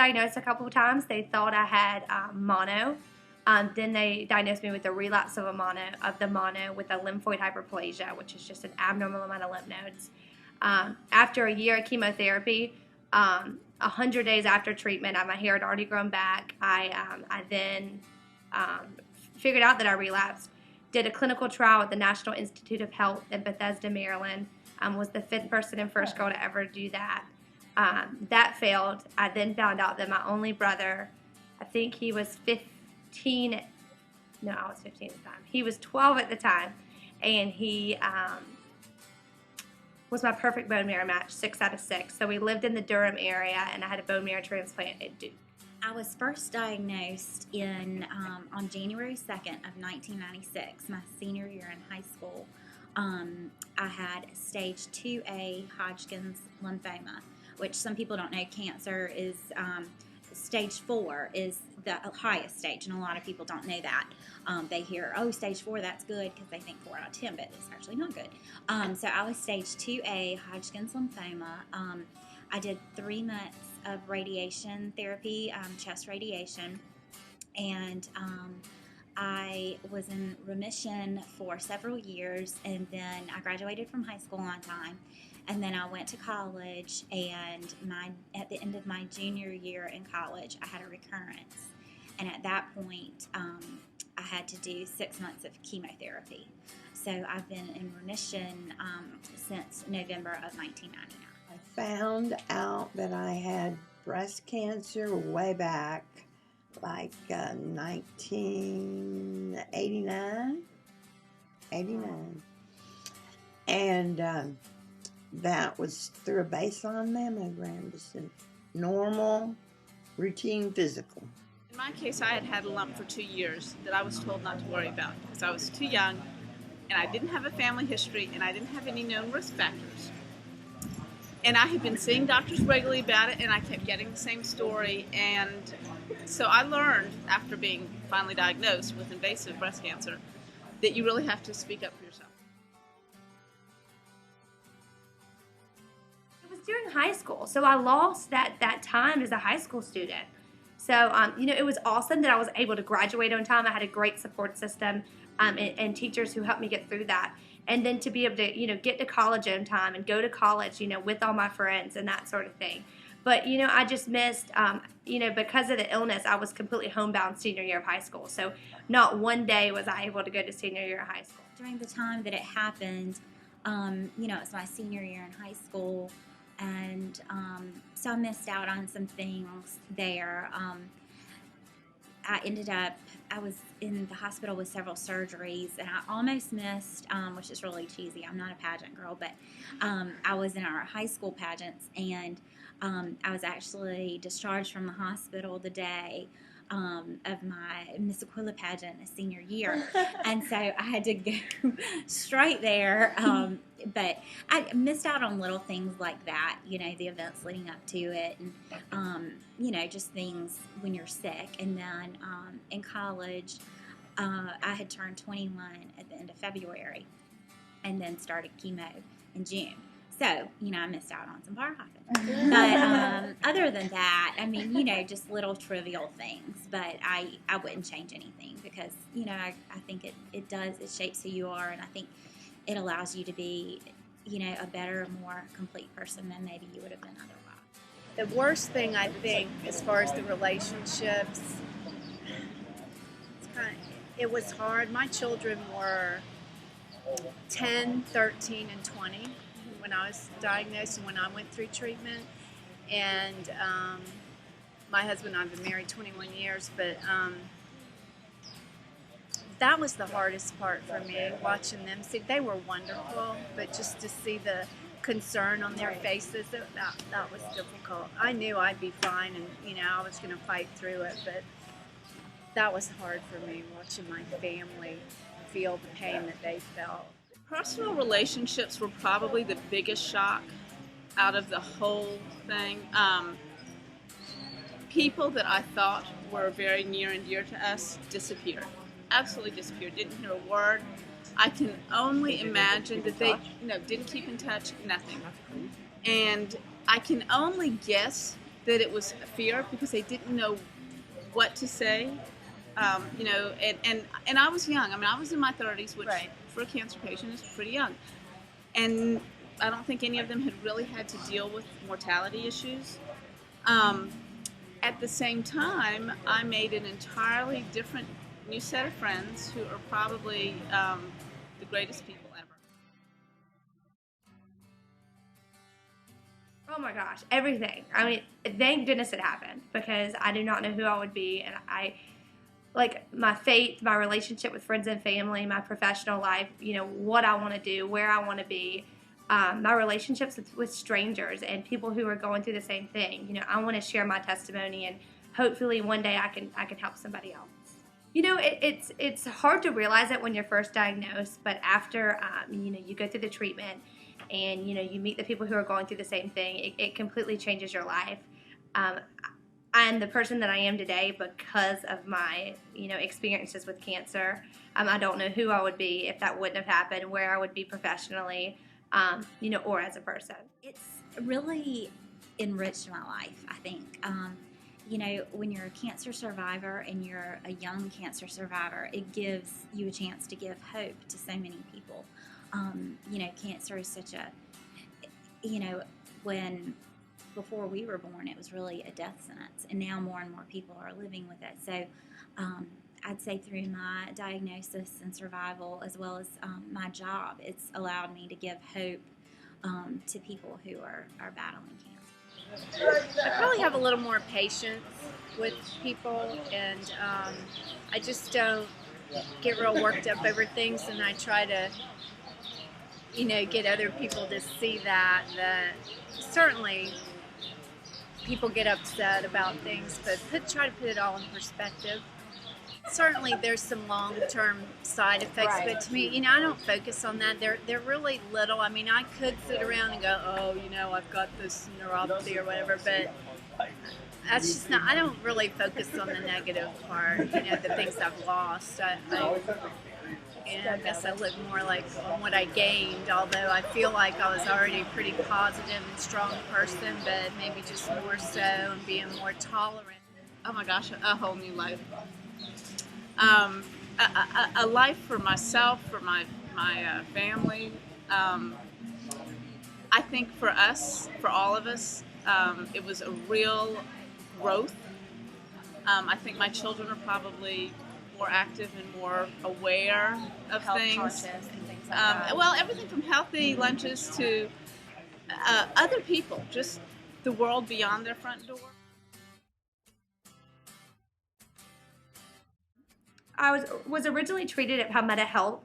diagnosed a couple of times. They thought I had mono. Then they diagnosed me with a relapse of the mono with a lymphoid hyperplasia, which is just an abnormal amount of lymph nodes. After a year of chemotherapy, 100 days after treatment, my hair had already grown back. I then figured out that I relapsed, did a clinical trial at the National Institute of Health in Bethesda, Maryland. Was the 5th person and first girl to ever do that. That failed. I then found out that my only brother, I think he was 15, no, I was 15 at the time. He was 12 at the time, and he was my perfect bone marrow match, 6 out of 6. So we lived in the Durham area, and I had a bone marrow transplant at Duke. I was first diagnosed on January 2nd of 1996, my senior year in high school. I had stage 2A Hodgkin's lymphoma, which some people don't know. Cancer is stage 4 is the highest stage, and a lot of people don't know that. They hear, oh, stage 4, that's good, because they think 4 out of 10, but it's actually not good. So I was stage 2A Hodgkin's lymphoma. I did 3 months of radiation therapy, chest radiation, and I was in remission for several years, and then I graduated from high school on time, and then I went to college, and at the end of my junior year in college, I had a recurrence, and at that point, I had to do 6 months of chemotherapy. So I've been in remission since November of 1999. I found out that I had breast cancer way back, like 1989, and that was through a baseline mammogram, just a normal, routine physical. In my case, I had had a lump for 2 years that I was told not to worry about because I was too young, and I didn't have a family history, and I didn't have any known risk factors. And I had been seeing doctors regularly about it, and I kept getting the same story. And so I learned, after being finally diagnosed with invasive breast cancer, that you really have to speak up for yourself. It was during high school, so I lost that time as a high school student. So, it was awesome that I was able to graduate on time. I had a great support system and teachers who helped me get through that. And then to be able to, get to college on time and go to college, with all my friends and that sort of thing. But, I just missed, because of the illness, I was completely homebound senior year of high school. So not one day was I able to go to senior year of high school. During the time that it happened, it was my senior year in high school. And so I missed out on some things there. I was in the hospital with several surgeries, and I almost missed, which is really cheesy. I'm not a pageant girl, but I was in our high school pageants, and I was actually discharged from the hospital the day of my Miss Aquila pageant a senior year, and so I had to go straight there, but I missed out on little things like that, the events leading up to it, and just things when you're sick. And then in college, I had turned 21 at the end of February, and then started chemo in June. So, I missed out on some bar hopping. But other than that, just little trivial things. But I wouldn't change anything because, I think it shapes who you are. And I think it allows you to be, a better, more complete person than maybe you would have been otherwise. The worst thing, I think, as far as the relationships, it was hard. My children were 10, 13, and 20. When I was diagnosed and when I went through treatment. And my husband and I have been married 21 years, but that was the hardest part for me, watching them. See, they were wonderful, but just to see the concern on their faces, that was difficult. I knew I'd be fine, and I was going to fight through it, but that was hard for me, watching my family feel the pain that they felt. Personal relationships were probably the biggest shock out of the whole thing. People that I thought were very near and dear to us disappeared. Absolutely disappeared. Didn't hear a word. I can only imagine that they didn't keep in touch, nothing. And I can only guess that it was fear because they didn't know what to say. You know, and I was young. I mean, I was in my 30s, which for a cancer patient is pretty young. And I don't think any of them had really had to deal with mortality issues. At the same time, I made an entirely different new set of friends who are probably the greatest people ever. Oh my gosh, everything. I mean, thank goodness it happened because I do not know who I would be. And like my faith, my relationship with friends and family, my professional life, you know, what I want to do, where I want to be, my relationships with strangers and people who are going through the same thing. You know, I want to share my testimony and hopefully one day I can help somebody else. You know, it's hard to realize it when you're first diagnosed, but after, you know, you go through the treatment and, you know, you meet the people who are going through the same thing, it completely changes your life. I'm the person that I am today because of my, you know, experiences with cancer. I don't know who I would be if that wouldn't have happened, where I would be professionally, you know, or as a person. It's really enriched my life, I think. You know, when you're a cancer survivor and you're a young cancer survivor, it gives you a chance to give hope to so many people. You know, cancer is such a, you know, before we were born, it was really a death sentence, and now more and more people are living with it. So I'd say through my diagnosis and survival, as well as my job, it's allowed me to give hope to people who are battling cancer. I probably have a little more patience with people, and I just don't get real worked up over things, and I try to, you know, get other people to see that certainly people get upset about things, but try to put it all in perspective. Certainly there's some long-term side effects, but to me, you know, I don't focus on that. They're really little. I mean, I could sit around and go, oh, you know, I've got this neuropathy or whatever, but that's just not, I don't really focus on the negative part, you know, the things I've lost. And I guess I look more like on what I gained, although I feel like I was already a pretty positive and strong person, but maybe just more so and being more tolerant. Oh my gosh, a whole new life. A life for myself, for my family. I think for us, for all of us, it was a real growth. I think my children are probably more active and more aware of Health things. conscious and things like that. Well, everything from healthy lunches to other people, just the world beyond their front door. I was originally treated at Palmetto Health,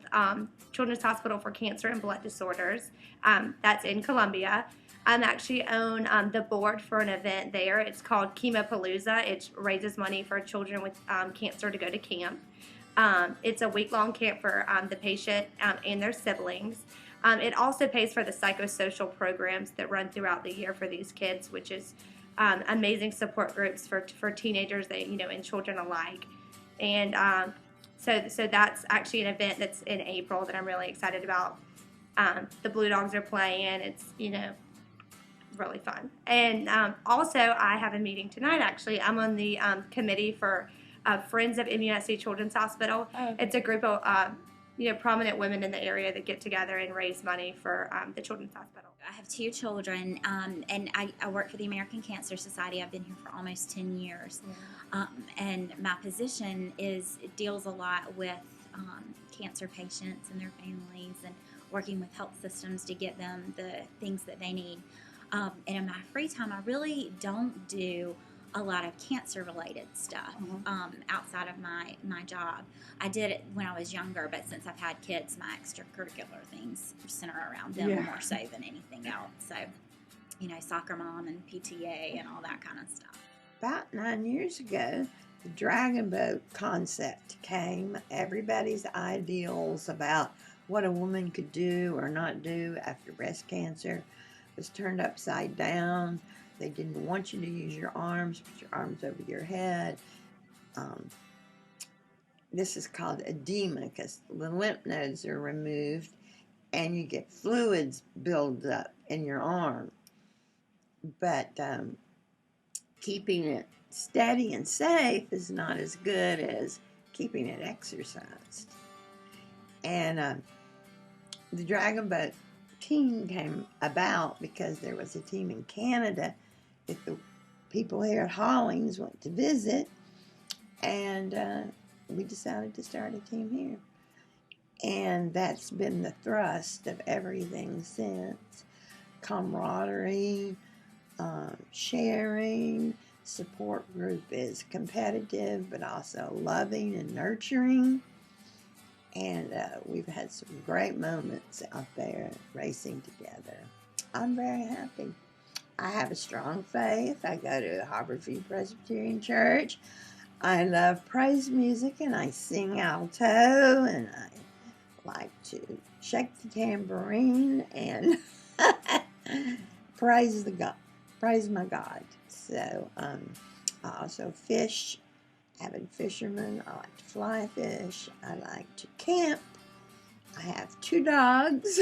Children's Hospital for Cancer and Blood Disorders. That's in Columbia. I'm actually on the board for an event there. It's called Chemopalooza. It raises money for children with cancer to go to camp. It's a week-long camp for the patient and their siblings. It also pays for the psychosocial programs that run throughout the year for these kids, which is amazing support groups for teenagers, you know, and children alike. And so that's actually an event that's in April that I'm really excited about. The Blue Dogs are playing. It's, you know, really fun. And also I have a meeting tonight, actually. I'm on the committee for Friends of MUSC Children's Hospital. Oh. It's a group of, you know, prominent women in the area that get together and raise money for the Children's Hospital. I have 2 children, and I work for the American Cancer Society. I've been here for almost 10 years. Yeah. And my position deals a lot with cancer patients and their families and working with health systems to get them the things that they need. And in my free time, I really don't do a lot of cancer-related stuff outside of my job. I did it when I was younger, but since I've had kids, my extracurricular things center around them more so than anything else. So, you know, soccer mom and PTA and all that kind of stuff. About 9 years ago, the dragon boat concept came. Everybody's ideals about what a woman could do or not do after breast cancer was turned upside down. They didn't want you to use your arms, put your arms over your head. This is called edema because the lymph nodes are removed and you get fluids build up in your arm. But keeping it steady and safe is not as good as keeping it exercised. And the Dragon Boat team came about because there was a team in Canada that the people here at Hollings went to visit, and we decided to start a team here. And that's been the thrust of everything since. Camaraderie, sharing, support group is competitive but also loving and nurturing. And we've had some great moments out there racing together. I'm very happy. I have a strong faith. I go to Harborview Presbyterian Church. I love praise music, and I sing alto, and I like to shake the tambourine and praise my God. So I also fish, avid fisherman. I like to fly fish. I like to camp. I have 2 dogs,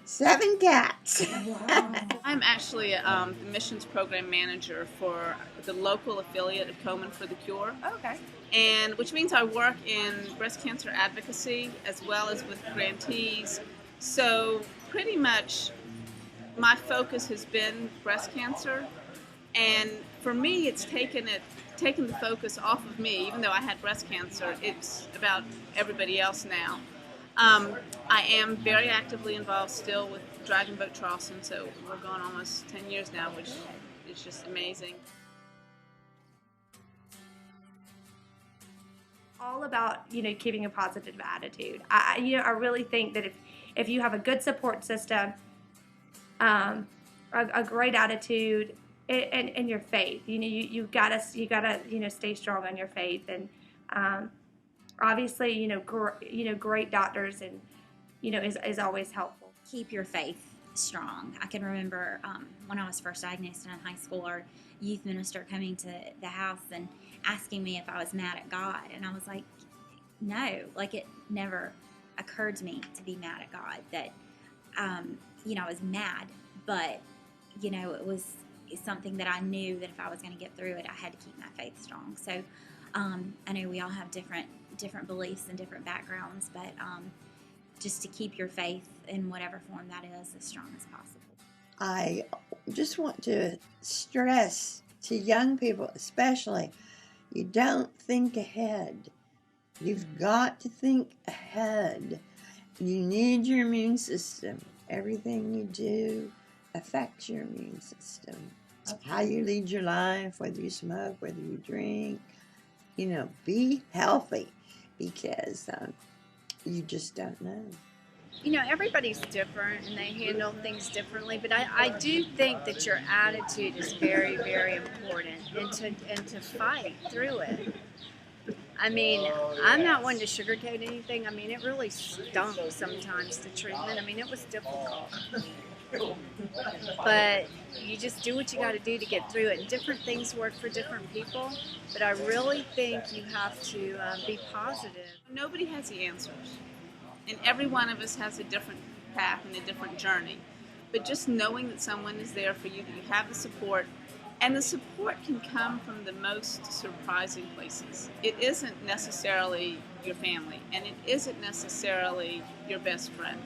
7 cats. Wow. I'm actually the missions program manager for the local affiliate of Komen for the Cure. Okay. And which means I work in breast cancer advocacy as well as with grantees. So pretty much my focus has been breast cancer, and for me it's taken the focus off of me. Even though I had breast cancer, it's about everybody else now. I am very actively involved still with College of Charleston, so we're going almost 10 years now, which is just amazing. All about, keeping a positive attitude. I really think that if you have a good support system, a great attitude, and your faith, you gotta stay strong on your faith, and obviously great doctors and is always helpful. Keep your faith strong. I can remember when I was first diagnosed in high school, our youth minister coming to the house and asking me if I was mad at God, and I was like, no, like it never occurred to me to be mad at God. That I was mad, but it was something that I knew that if I was going to get through it, I had to keep my faith strong. So I know we all have different beliefs and different backgrounds, but just to keep your faith in whatever form that is as strong as possible. I just want to stress to young people especially, you don't think ahead. You've got to think ahead. You need your immune system. Everything you do affects your immune system. Okay. How you lead your life, whether you smoke, whether you drink, be healthy, because you just don't know. Everybody's different and they handle things differently, but I do think that your attitude is very, very important, and to fight through it. I mean, I'm not one to sugarcoat anything. I mean, it really stunk sometimes, the treatment. I mean, it was difficult. But you just do what you got to do to get through it. And different things work for different people, but I really think you have to be positive. Nobody has the answers, and every one of us has a different path and a different journey. But just knowing that someone is there for you, that you have the support, and the support can come from the most surprising places. It isn't necessarily your family, and it isn't necessarily your best friend.